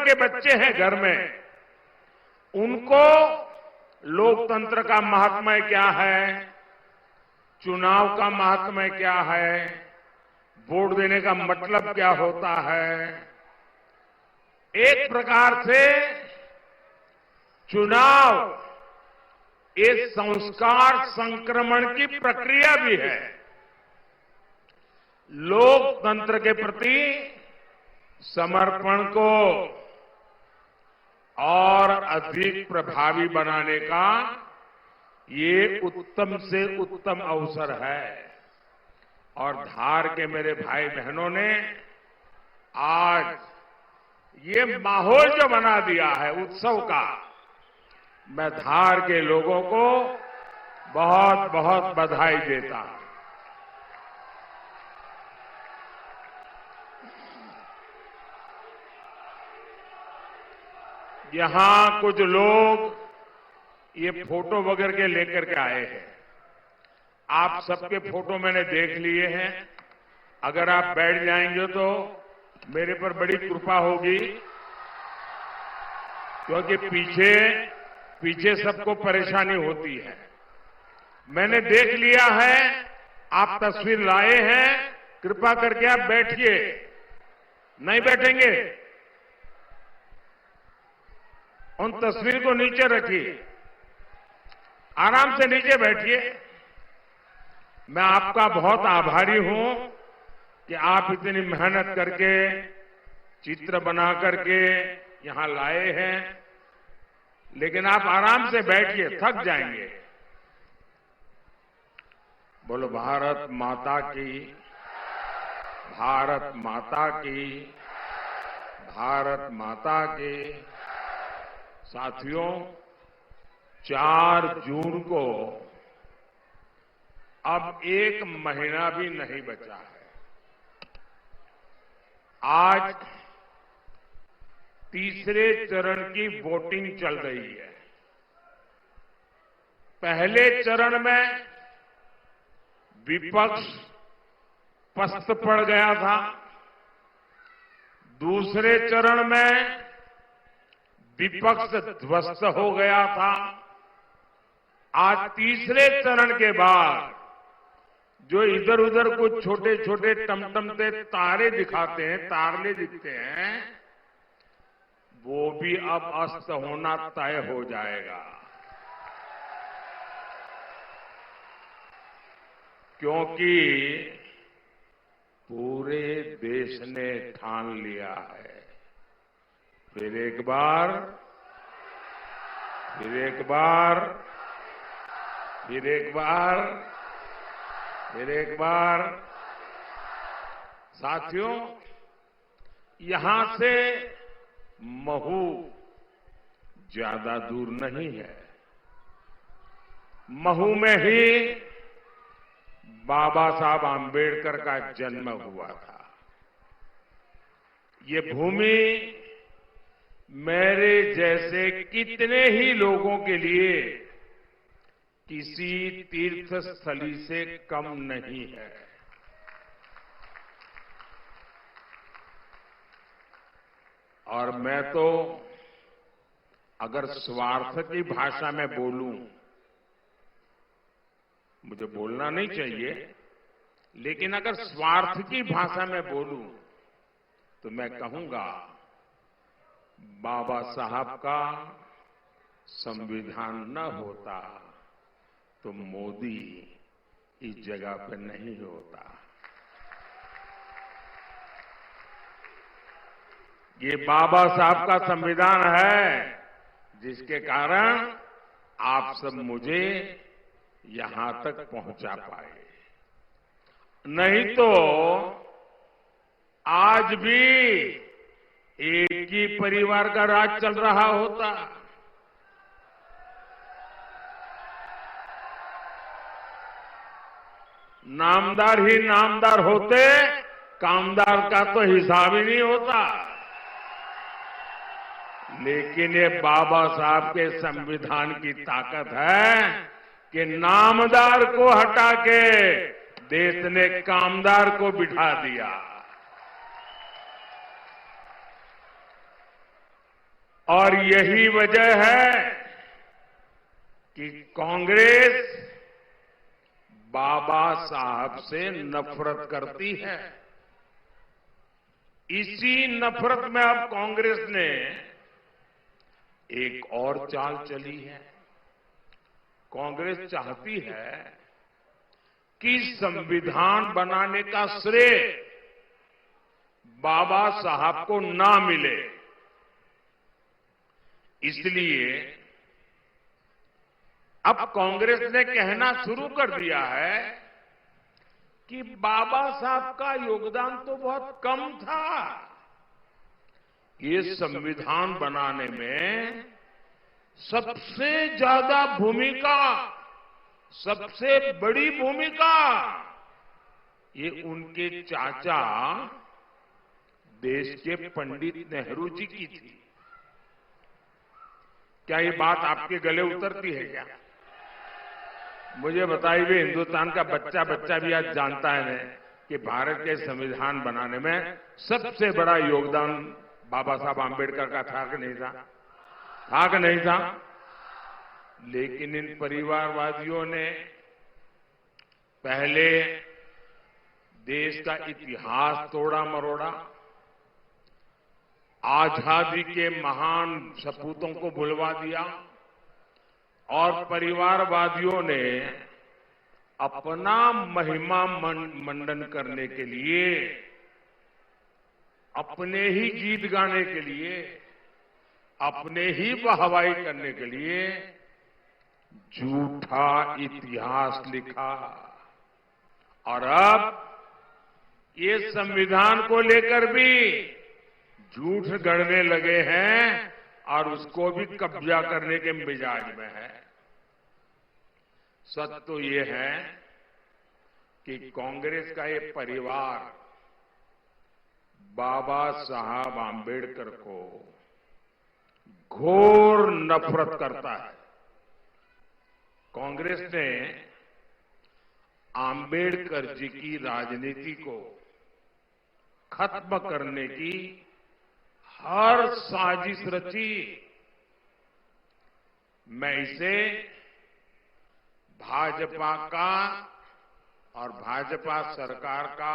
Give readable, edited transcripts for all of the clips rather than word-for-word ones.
के बच्चे हैं घर में, उनको लोकतंत्र का महात्म्य क्या है, चुनाव का महात्म्य क्या है, वोट देने का मतलब क्या होता है। एक प्रकार से चुनाव एक संस्कार संक्रमण की प्रक्रिया भी है। लोकतंत्र के प्रति समर्पण को और अधिक प्रभावी बनाने का ये उत्तम से उत्तम अवसर है। और धार के मेरे भाई बहनों ने आज ये माहौल जो बना दिया है उत्सव का, मैं धार के लोगों को बहुत बहुत बधाई देता हूं। यहां कुछ लोग ये फोटो वगैरह के लेकर के आए हैं। आप सबके फोटो मैंने देख लिए हैं। अगर आप बैठ जाएंगे तो मेरे पर बड़ी कृपा होगी, क्योंकि पीछे सबको परेशानी होती है। मैंने देख लिया है, आप तस्वीर लाए हैं, कृपा करके आप बैठिए। नहीं बैठेंगे? उन तस्वीर को नीचे रखिए, आराम से नीचे बैठिए। मैं आपका बहुत आभारी हूं कि आप इतनी मेहनत करके चित्र बना करके यहां लाए हैं, लेकिन आप आराम से बैठिए, थक जाएंगे। बोलो भारत माता की, भारत माता की, भारत माता की। साथियों, 4 जून को अब 1 महीना भी नहीं बचा है। आज तीसरे चरण की वोटिंग चल रही है। पहले चरण में विपक्ष पस्त पड़ गया था, दूसरे चरण में विपक्ष ध्वस्त हो गया था। आज तीसरे चरण के बाद जो इधर उधर कुछ छोटे छोटे टमटमते तारे दिखाते हैं, तारले दिखते हैं, वो भी अब अस्त होना तय हो जाएगा। क्योंकि पूरे देश ने ठान लिया है, फिर एक बार, फिर एक बार, फिर एक बार, फिर एक बार। साथियों, यहां से महू ज्यादा दूर नहीं है। महू में ही बाबा साहब आम्बेडकर का जन्म हुआ था। ये भूमि मेरे जैसे कितने ही लोगों के लिए किसी तीर्थ स्थली से कम नहीं है। और मैं तो अगर स्वार्थ की भाषा में बोलूं, मुझे बोलना नहीं चाहिए, लेकिन अगर स्वार्थ की भाषा में बोलूं तो मैं कहूंगा, बाबा साहब का संविधान न होता तो मोदी इस जगह पर नहीं होता। ये बाबा साहब का संविधान है जिसके कारण आप सब मुझे यहां तक पहुंचा पाए। नहीं तो आज भी एक ही परिवार का राज चल रहा होता। नामदार ही नामदार होते, कामदार का तो हिसाब ही नहीं होता। लेकिन ये बाबा साहब के संविधान की ताकत है कि नामदार को हटा के देश ने कामदार को बिठा दिया। और यही वजह है कि कांग्रेस बाबा साहब से नफरत करती है। इसी नफरत में अब कांग्रेस ने एक और चाल चली है। कांग्रेस चाहती है कि संविधान बनाने का श्रेय बाबा साहब को ना मिले, इसलिए अब कांग्रेस ने कहना शुरू कर दिया है कि बाबा साहब का योगदान तो बहुत कम था। ये संविधान बनाने में सबसे ज्यादा भूमिका, सबसे बड़ी भूमिका ये उनके चाचा देश के पंडित नेहरू जी की थी। क्या ये बात आपके गले उतरती है क्या? मुझे बताइए, हिंदुस्तान का बच्चा बच्चा भी आज जानता है कि भारत के संविधान बनाने में सबसे बड़ा योगदान बाबा साहब आंबेडकर का था कि नहीं था? था कि नहीं था? लेकिन इन परिवारवादियों ने पहले देश का इतिहास तोड़ा मरोड़ा, आजादी के महान सपूतों को भुलवा दिया और परिवारवादियों ने अपना महिमा मंडन करने के लिए, अपने ही गीत गाने के लिए, अपने ही वाहवाही करने के लिए झूठा इतिहास लिखा। और अब ये संविधान को लेकर भी झूठ गढ़ने लगे हैं और उसको भी कब्जा करने के मिजाज में है। सच तो ये है कि कांग्रेस का ये परिवार बाबा साहब आंबेडकर को घोर नफरत करता है। कांग्रेस ने आंबेडकर जी की राजनीति को खत्म करने की हर साजिश रची। मैं इसे भाजपा का और भाजपा सरकार का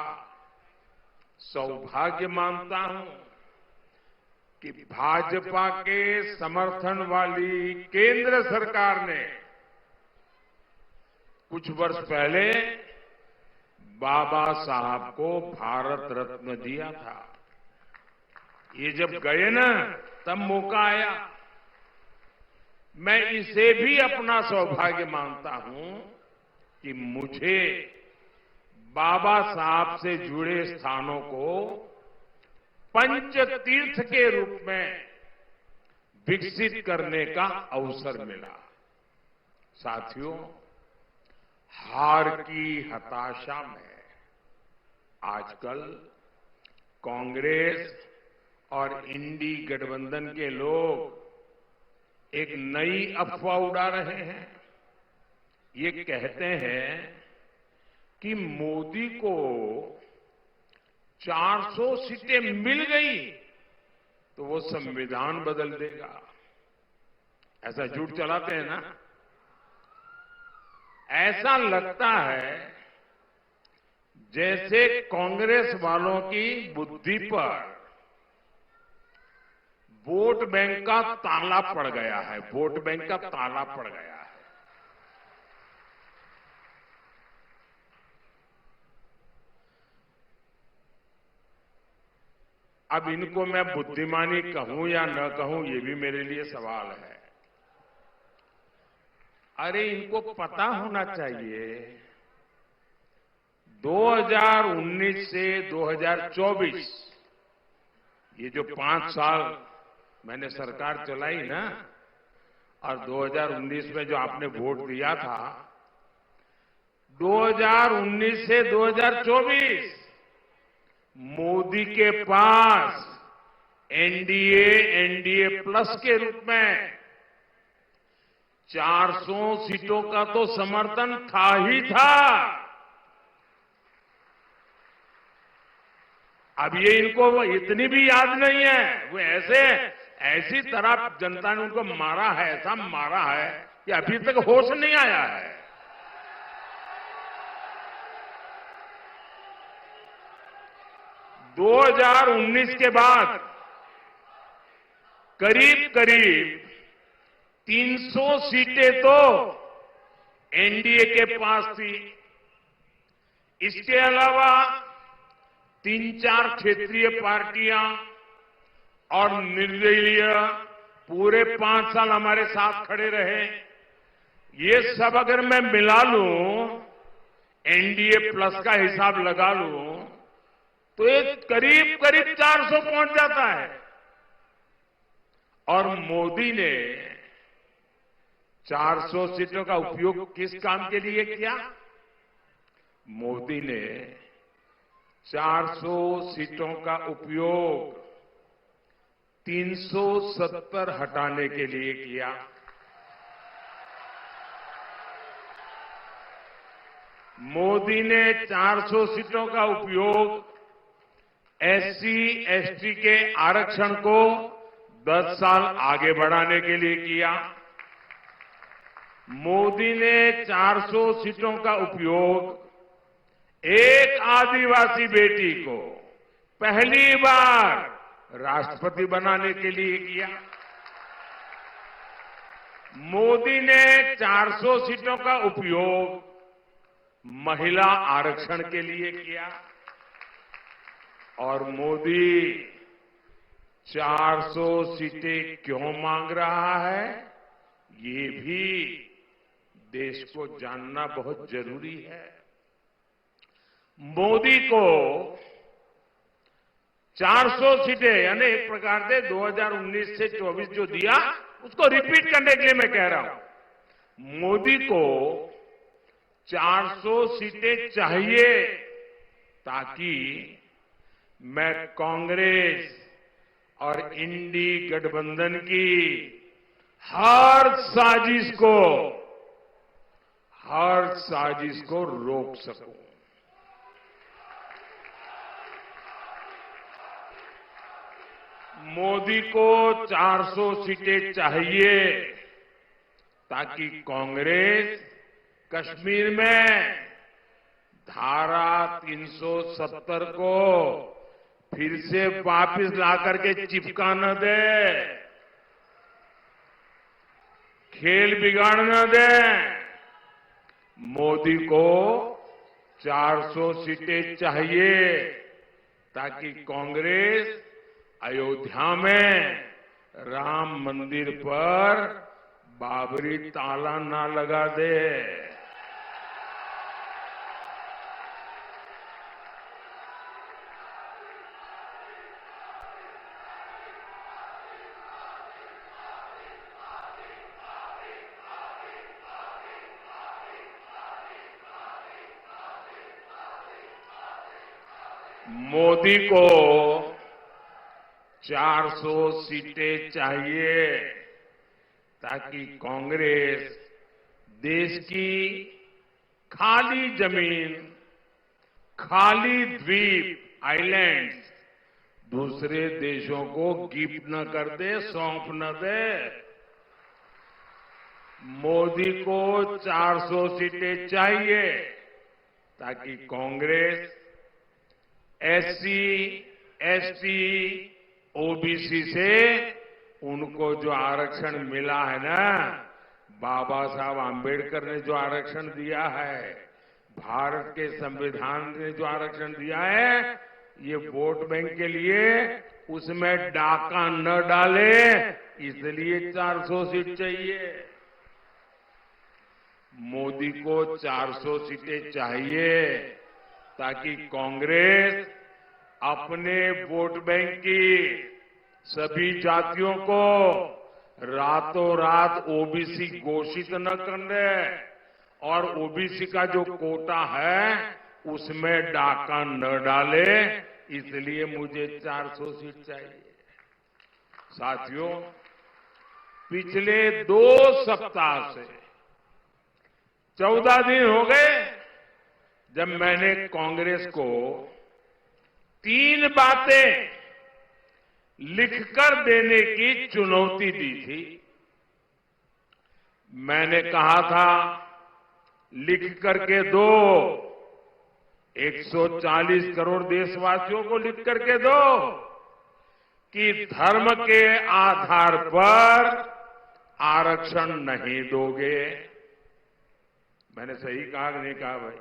सौभाग्य मानता हूं कि भाजपा के समर्थन वाली केंद्र सरकार ने कुछ वर्ष पहले बाबा साहब को भारत रत्न दिया था। ये जब गए ना, तब मौका आया। मैं इसे भी अपना सौभाग्य मानता हूं कि मुझे बाबा साहब से जुड़े स्थानों को पंच तीर्थ के रूप में विकसित करने का अवसर मिला। साथियों, हार की हताशा में आजकल कांग्रेस और इंडी गठबंधन के लोग एक नई अफवाह उड़ा रहे हैं। ये कहते हैं कि मोदी को 400 सीटें मिल गई तो वो संविधान बदल देगा। ऐसा झूठ चलाते हैं ना। ऐसा लगता है जैसे कांग्रेस वालों की बुद्धि पर वोट बैंक का ताला पड़ गया है। वोट बैंक का ताला पड़ गया है। अब इनको मैं बुद्धिमानी कहूं या न कहूं, ये भी मेरे लिए सवाल है। अरे, इनको पता होना चाहिए 2019 से 2024 ये जो 5 साल मैंने सरकार चलाई ना, और 2019 में जो आपने वोट दिया था, 2019 से 2024 मोदी के पास एनडीए प्लस के रूप में 400 सीटों का तो समर्थन था ही था। अब ये इनको इतनी भी याद नहीं है। वो ऐसे ऐसी तरह जनता ने उनको मारा है, ऐसा मारा है कि अभी तक होश नहीं आया है। दो 2019 के बाद करीब करीब 300 सीटें तो एनडीए के पास थी। इसके अलावा 3-4 क्षेत्रीय पार्टियां और निर्दलीय पूरे 5 साल हमारे साथ खड़े रहे। ये सब अगर मैं मिला लूं, एनडीए प्लस का हिसाब लगा लूं, तो ये करीब करीब 400 पहुंच जाता है। और मोदी ने 400 सीटों का उपयोग किस काम के लिए किया? मोदी ने 400 सीटों का उपयोग 370 हटाने के लिए किया। मोदी ने 400 सीटों का उपयोग एससी एसटी के आरक्षण को 10 साल आगे बढ़ाने के लिए किया। मोदी ने 400 सीटों का उपयोग एक आदिवासी बेटी को पहली बार राष्ट्रपति बनाने के लिए किया। मोदी ने 400 सीटों का उपयोग महिला आरक्षण के लिए किया। और मोदी 400 सीटें क्यों मांग रहा है, ये भी देश को जानना बहुत जरूरी है। मोदी को 400 सीटें यानी एक प्रकार से 2019 से 24 जो दिया, उसको रिपीट करने के लिए मैं कह रहा हूं। मोदी को 400 सीटें चाहिए ताकि मैं कांग्रेस और इंडी गठबंधन की हर साजिश को रोक सकूं। मोदी को 400 सीटें चाहिए ताकि कांग्रेस कश्मीर में धारा 370 को फिर से वापस ला करके चिपका न दे, खेल बिगाड़ न दे। मोदी को 400 सीटें चाहिए ताकि कांग्रेस अयोध्या में राम मंदिर पर बाबरी ताला ना लगा दे। मोदी को 400 सीटें चाहिए ताकि कांग्रेस देश की खाली जमीन, खाली द्वीप, आइलैंड्स दूसरे देशों को गिफ्ट न कर दे, सौंप न दे। मोदी को 400 सीटें चाहिए ताकि कांग्रेस एससी, एसटी, ओबीसी से उनको जो आरक्षण मिला है ना, बाबा साहब आंबेडकर ने जो आरक्षण दिया है, भारत के संविधान ने जो आरक्षण दिया है, ये वोट बैंक के लिए उसमें डाका न डाले, इसलिए 400 सीट चाहिए। मोदी को 400 सीटें चाहिए ताकि कांग्रेस अपने वोट बैंक की सभी जातियों को रातों रात ओबीसी घोषित न करने और ओबीसी का जो कोटा है उसमें डाका न डाले, इसलिए मुझे 400 सीट चाहिए। साथियों, पिछले 2 सप्ताह से 14 दिन हो गए जब मैंने कांग्रेस को 3 बातें लिखकर देने की चुनौती दी थी। मैंने कहा था लिख करके दो, 140 करोड़ देशवासियों को लिख करके दो कि धर्म के आधार पर आरक्षण नहीं दोगे। मैंने सही कहा कि नहीं कहा भाई?